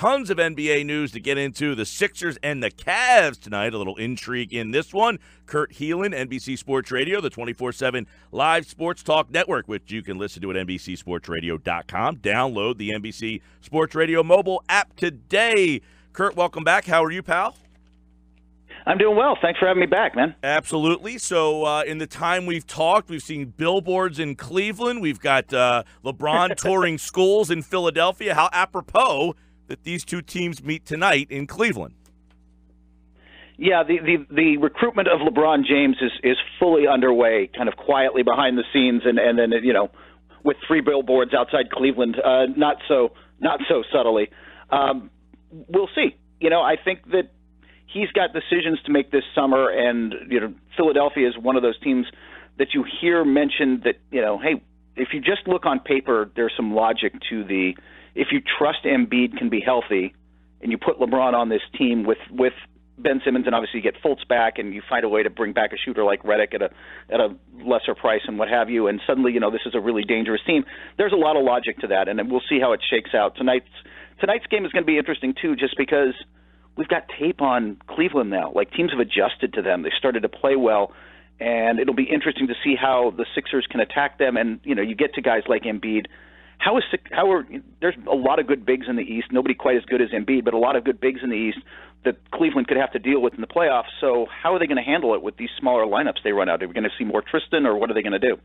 tons of NBA news to get into. The Sixers and the Cavs tonight. A little intrigue in this one. Kurt Helin, NBC Sports Radio, the 24/7 live sports talk network, which you can listen to at NBCSportsRadio.com. Download the NBC Sports Radio mobile app today. Kurt, welcome back. How are you, pal? I'm doing well. Thanks for having me back, man. Absolutely. So in the time we've talked, we've seen billboards in Cleveland. We've got LeBron touring schools in Philadelphia. How apropos that these two teams meet tonight in Cleveland. Yeah, the recruitment of LeBron James is fully underway, kind of quietly behind the scenes, and then with 3 billboards outside Cleveland, not so subtly. We'll see. I think that he's got decisions to make this summer, and Philadelphia is one of those teams that you hear mentioned that hey, if you just look on paper, there's some logic to if you trust Embiid can be healthy, and you put LeBron on this team with Ben Simmons, and obviously you get Fultz back, and you find a way to bring back a shooter like Redick at a lesser price and what have you, and suddenly this is a really dangerous team. There's a lot of logic to that, and we'll see how it shakes out. Tonight's game is going to be interesting too, just because we've got tape on Cleveland now. Like, teams have adjusted to them. They started to play well, and it'll be interesting to see how the Sixers can attack them. And you get to guys like Embiid. There's a lot of good bigs in the East. Nobody quite as good as Embiid, but a lot of good bigs in the East that Cleveland could have to deal with in the playoffs. So how are they going to handle it with these smaller lineups they run out? Are we going to see more Tristan, or what are they going to do?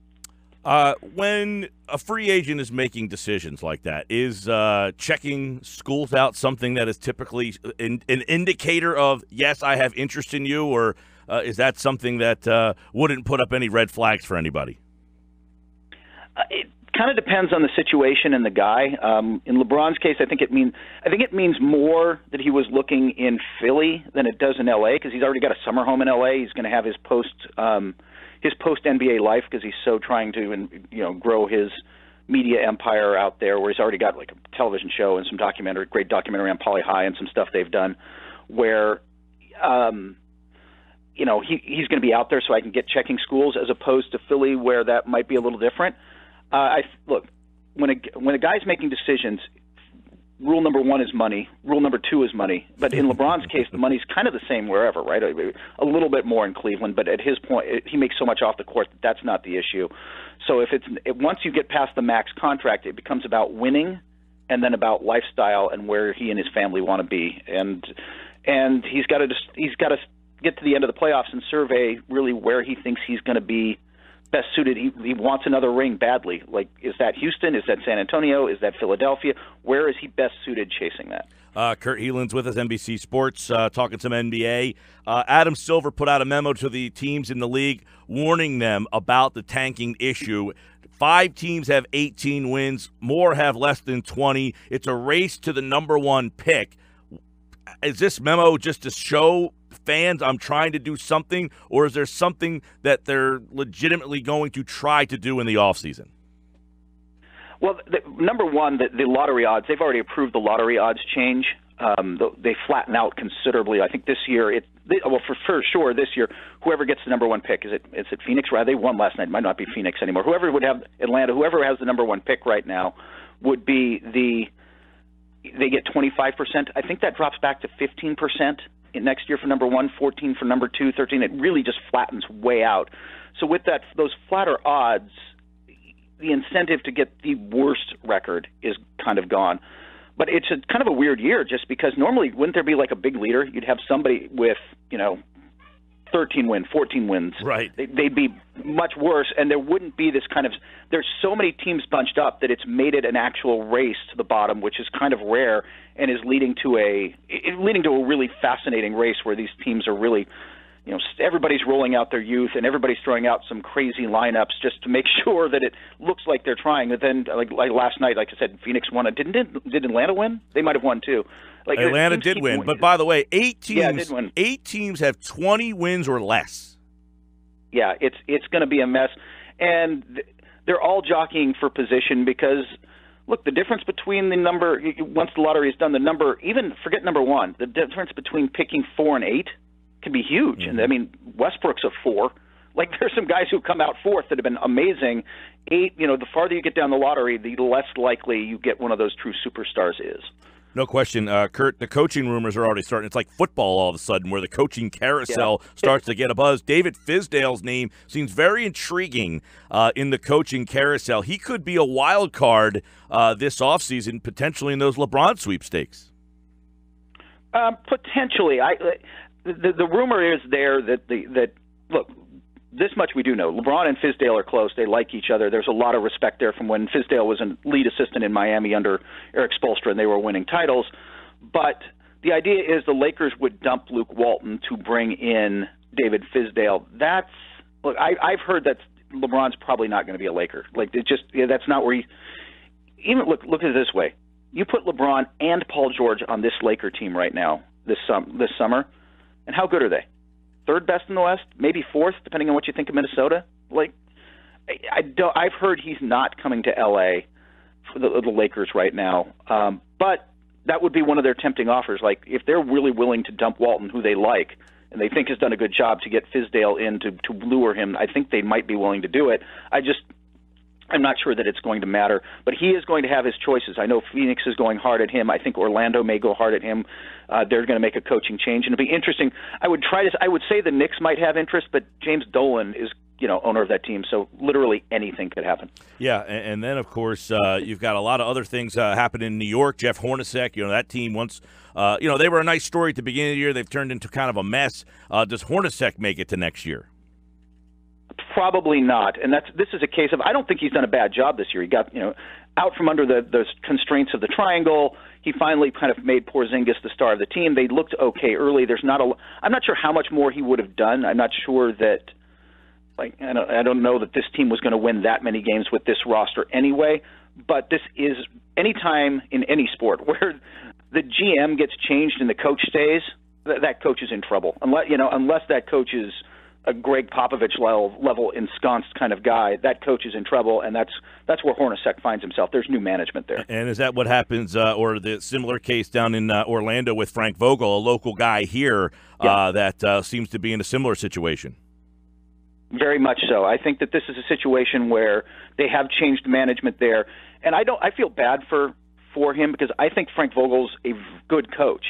When a free agent is making decisions like that, is checking schools out something that is typically an indicator of, yes, I have interest in you, or is that something that wouldn't put up any red flags for anybody? It kind of depends on the situation and the guy. In LeBron's case, I think it means more that he was looking in Philly than it does in L.A., because he's already got a summer home in L.A. He's going to have his post-NBA life, because he's so trying to grow his media empire out there, where he's already got like a television show and some great documentary on Poly High and some stuff they've done where he's going to be out there so I can get checking schools, as opposed to Philly, where that might be a little different. Look, when a guy's making decisions, rule number 1 is money. Rule number 2 is money. But in LeBron's case, the money's kind of the same wherever, right? A little bit more in Cleveland, but at his point, he makes so much off the court that that's not the issue. So once you get past the max contract, it becomes about winning, and then about lifestyle and where he and his family want to be. And he's got to get to the end of the playoffs and survey really where he thinks he's going to be best suited. He wants another ring badly. Like, is that Houston? Is that San Antonio? Is that Philadelphia? Where is he best suited chasing that? Kurt Helin's with us, NBC Sports, talking some NBA. Adam Silver put out a memo to the teams in the league warning them about the tanking issue. 5 teams have 18 wins. More have less than 20. It's a race to the number 1 pick. Is this memo just to show fans I'm trying to do something, or is there something that they're legitimately going to try to do in the offseason? Well, number one, the lottery odds, they've already approved the lottery odds change. They flatten out considerably. I think this year, for sure this year, whoever gets the number 1 pick, is it Phoenix? Right? They won last night. It might not be Phoenix anymore. Whoever would have Atlanta, whoever has the number 1 pick right now would be they get 25%. I think that drops back to 15% next year for number 1, 14 for number 2, 13. It really just flattens way out. So with those flatter odds, the incentive to get the worst record is kind of gone. But it's kind of a weird year, just because normally wouldn't there be like a big leader? You'd have somebody with 13 wins, 14 wins. Right. They'd be much worse, and there wouldn't be this kind of – there's so many teams bunched up that it's made it an actual race to the bottom, which is kind of rare and is leading to a really fascinating race where these teams are really – everybody's rolling out their youth, and everybody's throwing out some crazy lineups just to make sure that it looks like they're trying. But then, like last night, like I said, Phoenix won. Did Atlanta win? They might have won too. Atlanta did win, but by the way, 8 teams have 20 wins or less. Yeah, it's going to be a mess, and they're all jockeying for position because, look, the difference between the number once the lottery is done, the number, even forget number 1, the difference between picking 4 and 8 can be huge. Mm-hmm. And I mean, Westbrook's a 4. Like, there's some guys who come out 4th that have been amazing. 8, the farther you get down the lottery, the less likely you get one of those true superstars is. No question. Kurt, the coaching rumors are already starting. It's like football all of a sudden where the coaching carousel starts to get a buzz. David Fizdale's name seems very intriguing in the coaching carousel. He could be a wild card this offseason, potentially in those LeBron sweepstakes. Potentially. The rumor is there that look, this much we do know. LeBron and Fizdale are close. They like each other. There's a lot of respect there from when Fizdale was a lead assistant in Miami under Eric Spoelstra, and they were winning titles. But the idea is the Lakers would dump Luke Walton to bring in David Fizdale. Look, I've heard that LeBron's probably not going to be a Laker. Like, that's not where he. Even look at it this way: you put LeBron and Paul George on this Laker team right now this summer, and how good are they? Third best in the West, maybe fourth, depending on what you think of Minnesota. Like, I've heard he's not coming to L.A. for the Lakers right now, but that would be one of their tempting offers. Like, if they're really willing to dump Walton, who they like, and they think has done a good job to get Fizdale in to lure him, I think they might be willing to do it. I'm not sure that it's going to matter, but he is going to have his choices. I know Phoenix is going hard at him. I think Orlando may go hard at him. They're going to make a coaching change, and it'll be interesting. I would say the Knicks might have interest, but James Dolan is, owner of that team, so literally anything could happen. Yeah, and then, of course, you've got a lot of other things happening in New York. Jeff Hornacek, that team once, they were a nice story at the beginning of the year. They've turned into kind of a mess. Does Hornacek make it to next year? Probably not, and this is a case of I don't think he's done a bad job this year. He got out from under the constraints of the triangle. He finally kind of made Porzingis the star of the team. They looked okay early. I'm not sure how much more he would have done. I'm not sure that I don't know that this team was going to win that many games with this roster anyway. But this is any time in any sport where the GM gets changed and the coach stays, that coach is in trouble. Unless that coach is a Greg Popovich level ensconced kind of guy, that coach is in trouble, and that's where Hornacek finds himself. There's new management there. And is that what happens, or the similar case down in Orlando with Frank Vogel, a local guy here that seems to be in a similar situation? Very much so. I think that this is a situation where they have changed management there, and I feel bad for him because I think Frank Vogel's a good coach.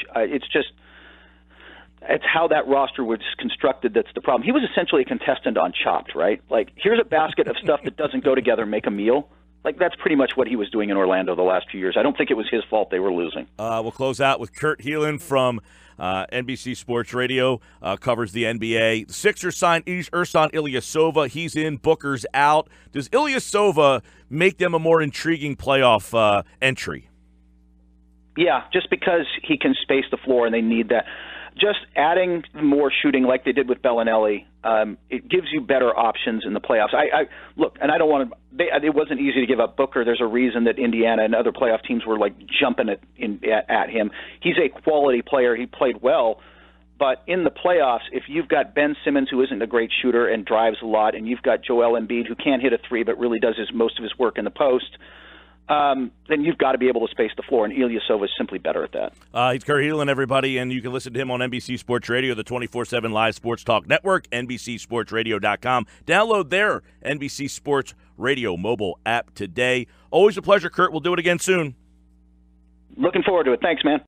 It's how that roster was constructed that's the problem. He was essentially a contestant on Chopped, right? Like, here's a basket of stuff that doesn't go together, make a meal. Like, that's pretty much what he was doing in Orlando the last few years. I don't think it was his fault they were losing. We'll close out with Kurt Helin from NBC Sports Radio, covers the NBA. The Sixers signed Ersan Ilyasova. He's in, Booker's out. Does Ilyasova make them a more intriguing playoff entry? Yeah, just because he can space the floor and they need that. Just adding more shooting like they did with Bellinelli, it gives you better options in the playoffs. Look, and I don't want to. It wasn't easy to give up Booker. There's a reason that Indiana and other playoff teams were like jumping at him. He's a quality player. He played well, but in the playoffs, if you've got Ben Simmons, who isn't a great shooter and drives a lot, and you've got Joel Embiid, who can't hit a three but really does most of his work in the post, then you've got to be able to space the floor, and Ilyasova is simply better at that. He's Kurt Helin, everybody, and you can listen to him on NBC Sports Radio, the 24/7 live sports talk network, NBCSportsRadio.com. Download their NBC Sports Radio mobile app today. Always a pleasure, Kurt. We'll do it again soon. Looking forward to it. Thanks, man.